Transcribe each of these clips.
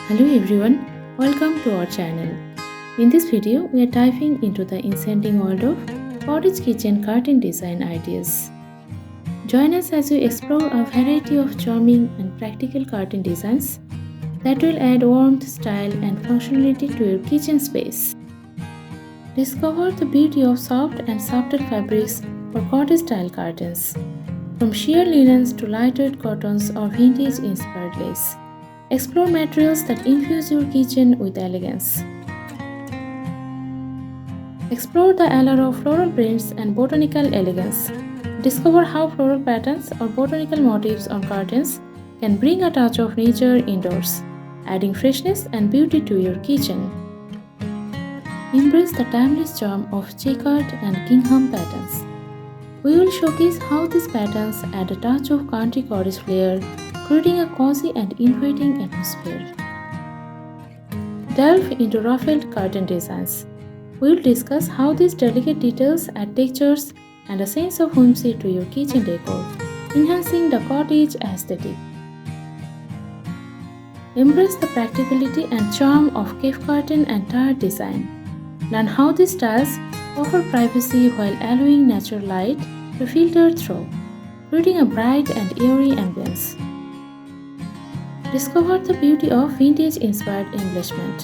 Hello everyone, welcome to our channel. In this video, we are diving into the enchanting world of cottage kitchen curtain design ideas. Join us as we explore a variety of charming and practical curtain designs that will add warmth, style, and functionality to your kitchen space. Discover the beauty of soft and subtle fabrics for cottage style curtains, from sheer linens to lightweight cottons or vintage inspired lace. Explore materials that infuse your kitchen with elegance. Explore the allure of floral prints and botanical elegance. Discover how floral patterns or botanical motifs on curtains can bring a touch of nature indoors, adding freshness and beauty to your kitchen. Embrace the timeless charm of checkered and gingham patterns. We will showcase how these patterns add a touch of country cottage flair, creating a cozy and inviting atmosphere. Delve into ruffled curtain designs. We will discuss how these delicate details add textures and a sense of whimsy to your kitchen decor, enhancing the cottage aesthetic. Embrace the practicality and charm of cave curtain and tire design. Learn how these styles offer privacy while allowing natural light to filter through, creating a bright and airy ambience. Discover the beauty of vintage-inspired embellishment.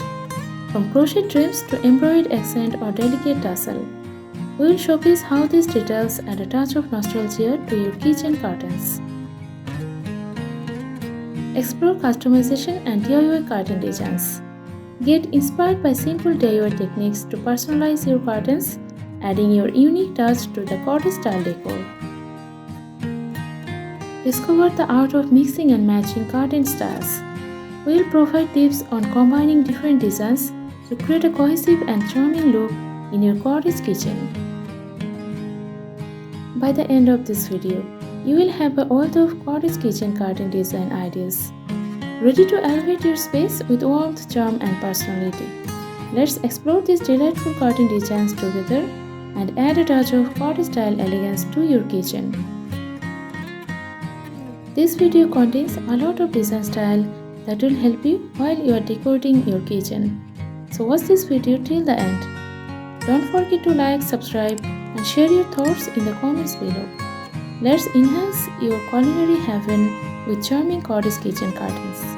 From crochet trims to embroidered accent or delicate tassel, we will showcase how these details add a touch of nostalgia to your kitchen curtains. Explore customization and DIY curtain designs. Get inspired by simple DIY techniques to personalize your curtains, adding your unique touch to the cottage style decor. Discover the art of mixing and matching curtain styles. We will provide tips on combining different designs to create a cohesive and charming look in your cottage kitchen. By the end of this video, you will have a wealth of cottage kitchen curtain design ideas, ready to elevate your space with warmth, charm, and personality. Let's explore these delightful curtain designs together and add a touch of cottage style elegance to your kitchen. This video contains a lot of design style that will help you while you are decorating your kitchen. So watch this video till the end. Don't forget to like, subscribe, and share your thoughts in the comments below. Let's enhance your culinary heaven with charming cottage kitchen curtains.